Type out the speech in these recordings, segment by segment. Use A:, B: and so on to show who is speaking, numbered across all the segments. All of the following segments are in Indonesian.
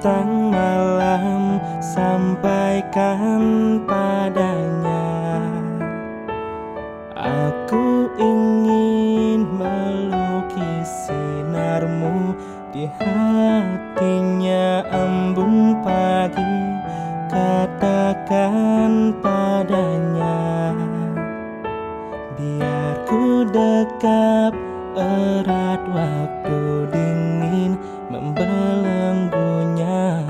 A: bintang malam, sampaikan padanya. Aku ingin melukis sinarmu di hatinya embun pagi. Katakan padanya, biar ku dekap erat waktu dingin membelenggunya.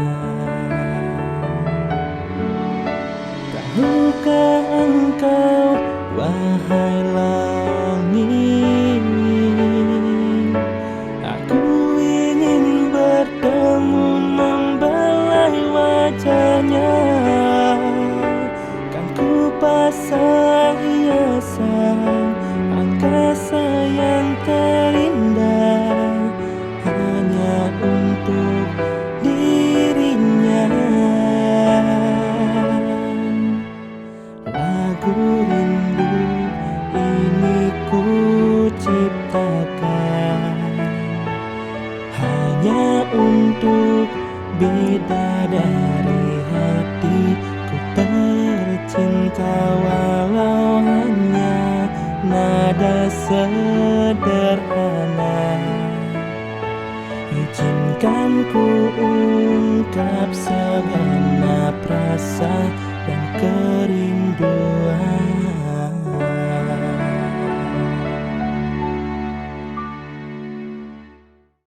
A: Tahukah engkau, wahai langit, aku ingin bertemu membelai wajahnya. Kan ku pasang hiasan angkasa yang terindah hanya untuk dirinya. Lagu rindu ini ku ciptakan hanya untuk bidadari hatiku tercinta, walau hanya nada sederhana. Izinkan ku ungkap